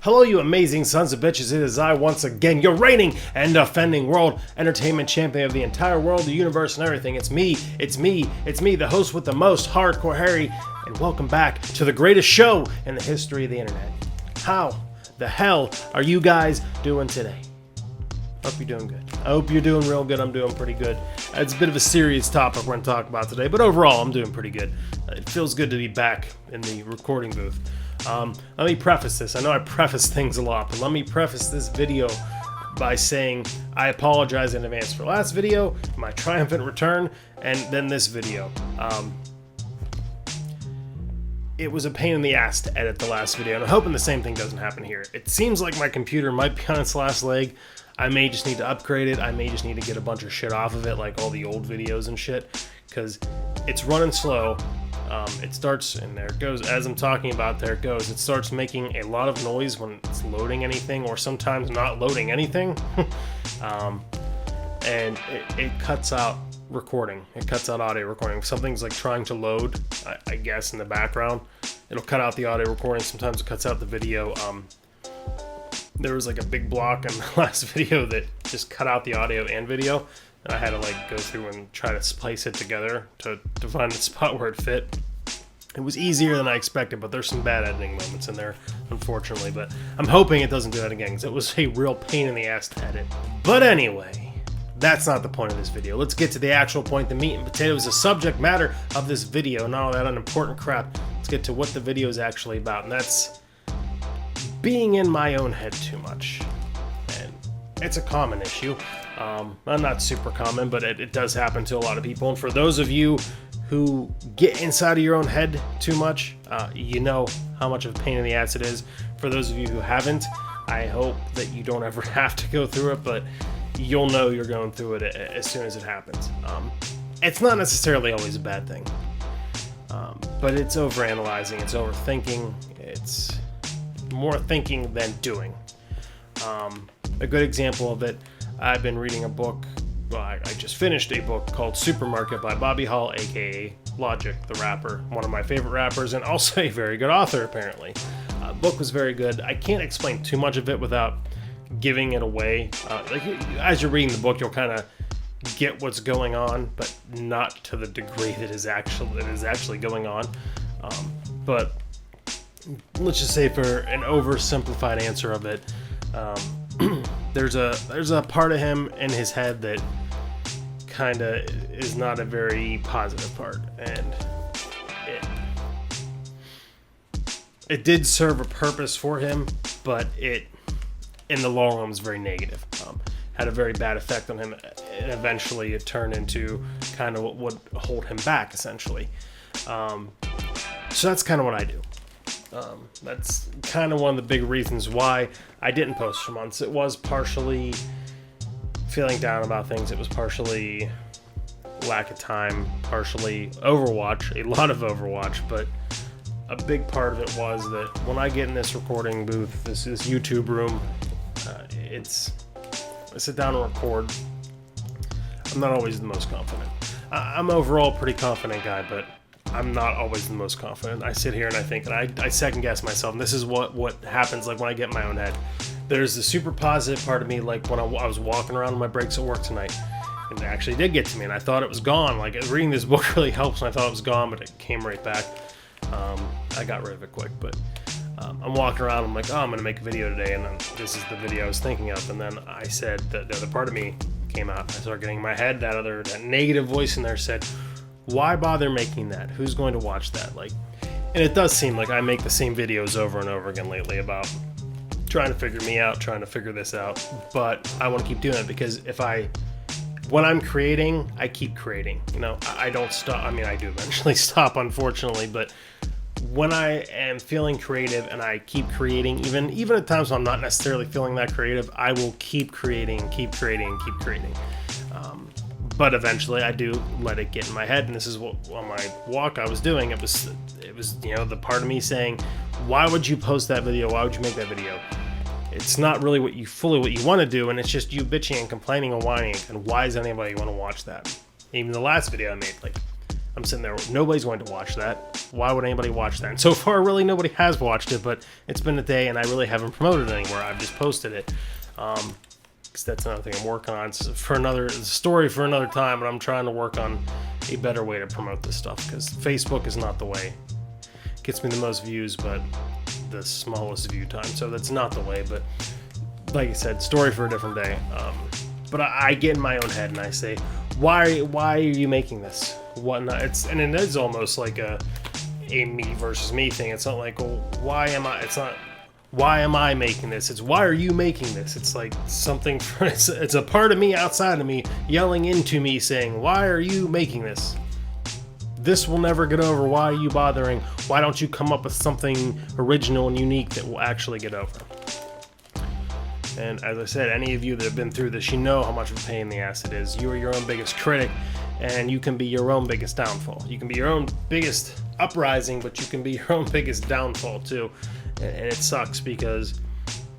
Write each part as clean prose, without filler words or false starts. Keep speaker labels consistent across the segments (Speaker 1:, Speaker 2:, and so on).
Speaker 1: Hello, you amazing sons of bitches. It is I once again, your reigning and defending world entertainment champion of the entire world, the universe, and everything. It's me, the host with the most, Hardcore Harry, and welcome back to the greatest show in the history of the internet. How the hell are you guys doing today? Hope you're doing good. I hope you're doing real good. I'm doing pretty good. It's a bit of a serious topic we're going to talk about today, but overall, I'm doing pretty good. It feels good to be back in the recording booth. Let me preface this. I know I preface things a lot, but let me preface this video by saying I apologize in advance for last video, my triumphant return, and then this video. It was a pain in the ass to edit the last video, and I'm hoping the same thing doesn't happen here. It seems like my computer might be on its last leg. I may just need to upgrade it. I may just need to get a bunch of shit off of it, like all the old videos and shit, because it's running slow. It starts, and there it goes, as I'm talking about, there it goes. It starts making a lot of noise when it's loading anything, or sometimes not loading anything. And it cuts out recording. It cuts out audio recording. If something's like trying to load, I guess in the background, it'll cut out the audio recording. Sometimes it cuts out the video. There was like a big block in the last video that just cut out the audio and video. And I had to like go through and try to splice it together to find the spot where it fit. It was easier than I expected, but there's some bad editing moments in there, unfortunately. But I'm hoping it doesn't do that again, because it was a real pain in the ass to edit. But anyway, that's not the point of this video. Let's get to the actual point, the meat and potatoes, the subject matter of this video, and all that unimportant crap. Let's get to what the video is actually about, and that's being in my own head too much. And it's a common issue. Not super common, but it does happen to a lot of people. And for those of you who get inside of your own head too much, you know how much of a pain in the ass it is. For those of you who haven't, I hope that you don't ever have to go through it, but you'll know you're going through it as soon as it happens. It's not necessarily always a bad thing, but it's overanalyzing, it's overthinking, it's more thinking than doing. A good example of it, I've been reading a book. Well, I just finished a book called Supermarket by Bobby Hall, aka Logic, the rapper, one of my favorite rappers, and also a very good author, apparently. The book was very good. I can't explain too much of it without giving it away. As you're reading the book, you'll kind of get what's going on, but not to the degree that is actually going on. But let's just say, for an oversimplified answer of it, there's a part of him in his head that kind of is not a very positive part, and it did serve a purpose for him, but it in the long run was very negative. Had a very bad effect on him, and eventually it turned into kind of what would hold him back, essentially. So that's kind of what I do. That's kind of one of the big reasons why I didn't post for months. It was partially feeling down about things. It was partially lack of time, partially Overwatch, a lot of Overwatch, but a big part of it was that when I get in this recording booth, this YouTube room, I sit down and record. I'm not always the most confident. I'm overall a pretty confident guy, but I'm not always the most confident. I sit here and I think, and I second guess myself. And this is what happens like when I get in my own head. There's the super positive part of me, like when I was walking around on my breaks at work tonight, and it actually did get to me, and I thought it was gone. Like, reading this book really helps, and I thought it was gone, but it came right back. I got rid of it quick, but I'm walking around, I'm like, oh, I'm going to make a video today, and then this is the video I was thinking of, and then I said, the other part of me came out. I started getting in my head, that negative voice in there said, why bother making that? Who's going to watch that? And it does seem like I make the same videos over and over again lately about trying to figure me out, trying to figure this out. But I want to keep doing it, because when I'm creating, I keep creating. You know, I don't stop. I mean, I do eventually stop, unfortunately, but when I am feeling creative and I keep creating, even at times when I'm not necessarily feeling that creative, I will keep creating, keep creating. But eventually I do let it get in my head, and this is what on my walk I was doing. It was the part of me saying, why would you post that video? Why would you make that video? It's not really what you want to do, and it's just you bitching and complaining and whining, and why does anybody want to watch that? Even the last video I made, I'm sitting there, nobody's going to watch that. Why would anybody watch that? And so far, really, nobody has watched it, but it's been a day, and I really haven't promoted it anywhere. I've just posted it. Because that's another thing I'm working on. It's a story for another time, but I'm trying to work on a better way to promote this stuff, because Facebook is not the way. It gets me the most views, but the smallest view time, so that's not the way. But like I said, story for a different day. But I get in my own head and I say, why are you making this? Whatnot? And it is almost like a me versus me thing. It's not like, well, why am I making this? It's why are you making this? It's like something. It's a part of me outside of me yelling into me saying, why are you making this? This will never get over. Why are you bothering? Why don't you come up with something original and unique that will actually get over? And as I said, any of you that have been through this, you know how much of a pain in the ass it is. You are your own biggest critic, and you can be your own biggest downfall. You can be your own biggest uprising, but you can be your own biggest downfall too. And it sucks because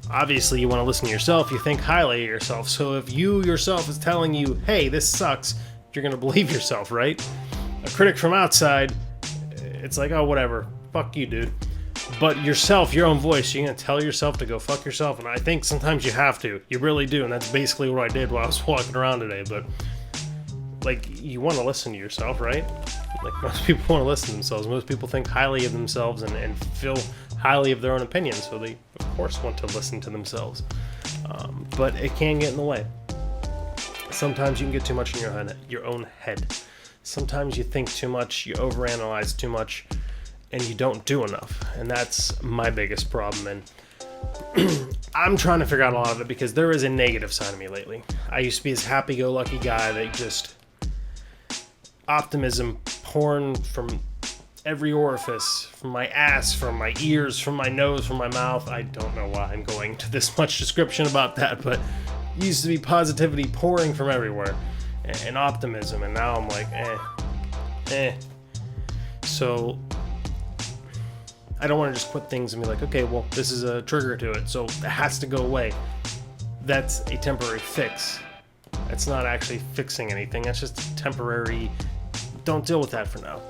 Speaker 1: obviously you want to listen to yourself. You think highly of yourself. So if you yourself is telling you, hey, this sucks, you're going to believe yourself, right? A critic from outside, it's like, oh, whatever. Fuck you, dude. But yourself, your own voice, you're going to tell yourself to go fuck yourself. And I think sometimes you have to. You really do. And that's basically what I did while I was walking around today. But, like, you want to listen to yourself, right? Like, most people want to listen to themselves. Most people think highly of themselves and feel highly of their own opinions. So they, of course, want to listen to themselves. But it can get in the way. Sometimes you can get too much in your own head. Sometimes you think too much, you overanalyze too much, and you don't do enough. And that's my biggest problem. And I'm trying to figure out a lot of it because there is a negative side of me lately. I used to be this happy-go-lucky guy that just optimism pouring from every orifice, from my ass, from my ears, from my nose, from my mouth. I don't know why I'm going to this much description about that, but it used to be positivity pouring from everywhere and optimism, and now I'm like, So I don't want to just quit things and be like, okay, well, this is a trigger to it, so it has to go away. That's a temporary fix. That's not actually fixing anything. That's just a temporary, don't deal with that for now.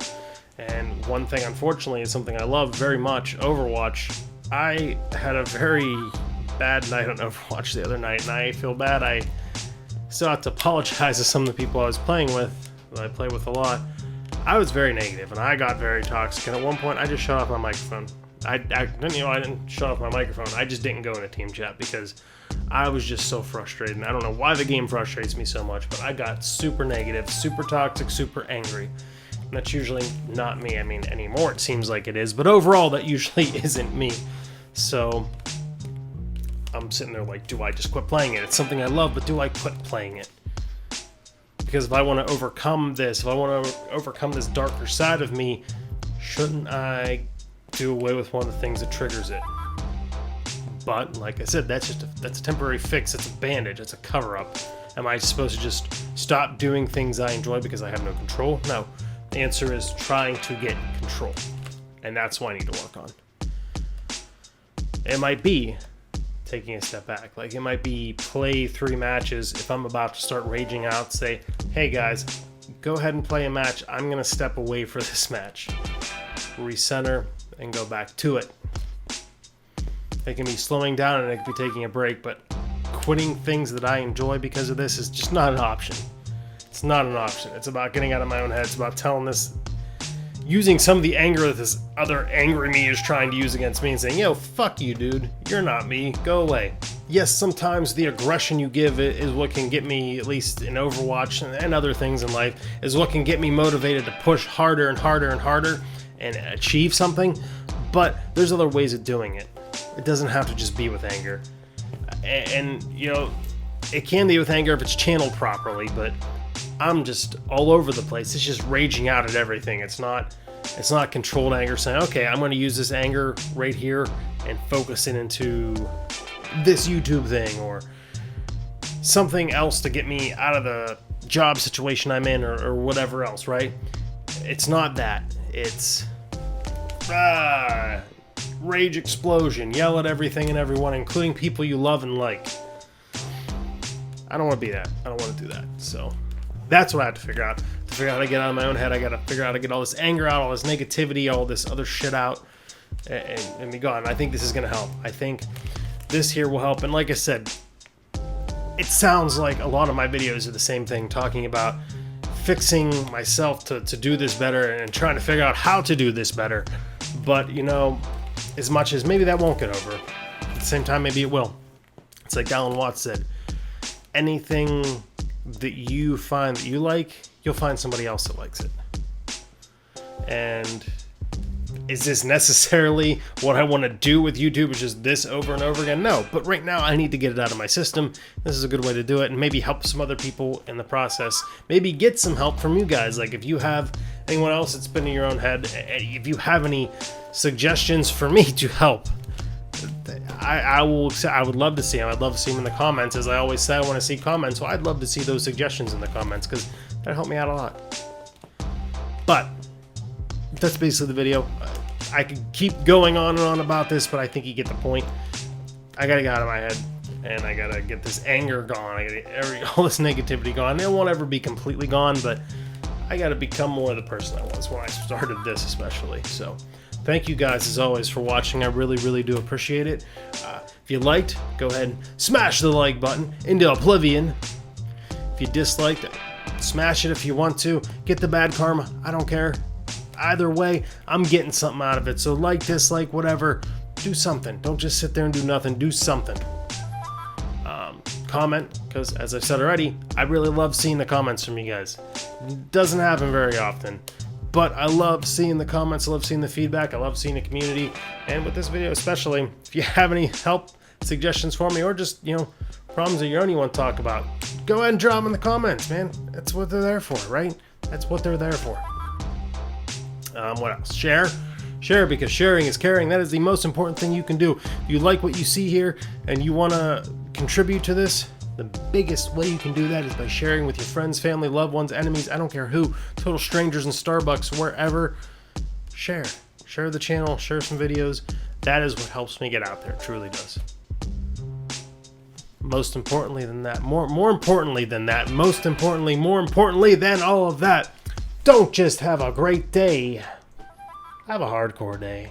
Speaker 1: And one thing, unfortunately, is something I love very much, Overwatch. I had a very bad night on Overwatch the other night, and I feel bad. I still have to apologize to some of the people I was playing with, that I play with a lot. I was very negative, and I got very toxic, and at one point, I just shut off my microphone. I didn't shut off my microphone. I just didn't go in a team chat because I was just so frustrated, and I don't know why the game frustrates me so much, but I got super negative, super toxic, super angry. And that's usually not me. I mean, anymore it seems like it is, but overall, that usually isn't me. So I'm sitting there like, do I just quit playing it? It's something I love, but do I quit playing it? Because if I want to overcome this, if I want to overcome this darker side of me, shouldn't I do away with one of the things that triggers it? But like I said, that's a temporary fix. It's a bandage. It's a cover-up. Am I supposed to just stop doing things I enjoy because I have no control? No. The answer is trying to get control, and that's what I need to work on. It might be taking a step back. Like, it might be play 3 matches. If I'm about to start raging out, say, hey guys, go ahead and play a match. I'm going to step away for this match. Recenter and go back to it. It can be slowing down and it can be taking a break, but quitting things that I enjoy because of this is just not an option. It's not an option. It's about getting out of my own head. It's about telling this, using some of the anger that this other angry me is trying to use against me and saying, yo, fuck you, dude. You're not me. Go away. Yes, sometimes the aggression you give is what can get me, at least in Overwatch and other things in life, is what can get me motivated to push harder and harder and harder and achieve something. But there's other ways of doing it. It doesn't have to just be with anger. And you know, it can be with anger if it's channeled properly, but I'm just all over the place. It's just raging out at everything. It's not controlled anger saying, okay, I'm going to use this anger right here and focus it into this YouTube thing or something else to get me out of the job situation I'm in or whatever else, right? It's not that. It's rage explosion, yell at everything and everyone, including people you love and like. I don't want to be that. I don't want to do that. So that's what I have to figure out. To to figure out how to get out of my own head. I got to figure out how to get all this anger out, all this negativity, all this other shit out, and be gone. I think this is going to help. I think this here will help. And like I said, it sounds like a lot of my videos are the same thing, talking about fixing myself to do this better and trying to figure out how to do this better. But, you know, as much as maybe that won't get over, at the same time, maybe it will. It's like Alan Watts said, anything that you find that you like, you'll find somebody else that likes it. And is this necessarily what I want to do with YouTube, is just this over and over again? No, but right now I need to get it out of my system. This is a good way to do it, and maybe help some other people in the process. Maybe get some help from you guys. Like if you have anyone else that's been in your own head, if you have any suggestions for me to help, I would love to see them. I'd love to see them in the comments. As I always say, I want to see comments, so I'd love to see those suggestions in the comments, because that'd help me out a lot. But that's basically the video. I could keep going on and on about this, but I think you get the point. I gotta get out of my head, and I gotta get this anger gone. I gotta get all this negativity gone. It won't ever be completely gone, but I gotta become more of the person I was when I started this, especially. So thank you guys, as always, for watching. I really, really do appreciate it. If you liked, go ahead and smash the like button into oblivion. If you disliked it, smash it if you want to. Get the bad karma. I don't care. Either way, I'm getting something out of it. So like, dislike, whatever, do something. Don't just sit there and do nothing. Do something. Comment, because as I've said already, I really love seeing the comments from you guys. It doesn't happen very often, but I love seeing the comments. I love seeing the feedback. I love seeing the community. And with this video especially, if you have any help, suggestions for me, or just, you know, problems that you only want to talk about, go ahead and drop them in the comments, man. That's what they're there for, right? That's what they're there for. What else? Share, because sharing is caring. That is the most important thing you can do. If you like what you see here and you want to contribute to this, the biggest way you can do that is by sharing with your friends, family, loved ones, enemies, I don't care who, total strangers in Starbucks, wherever. Share the channel, share some videos. That is what helps me get out there. It truly does. Most importantly than that, more importantly than that, most importantly, more importantly than all of that, don't just have a great day. Have a hardcore day.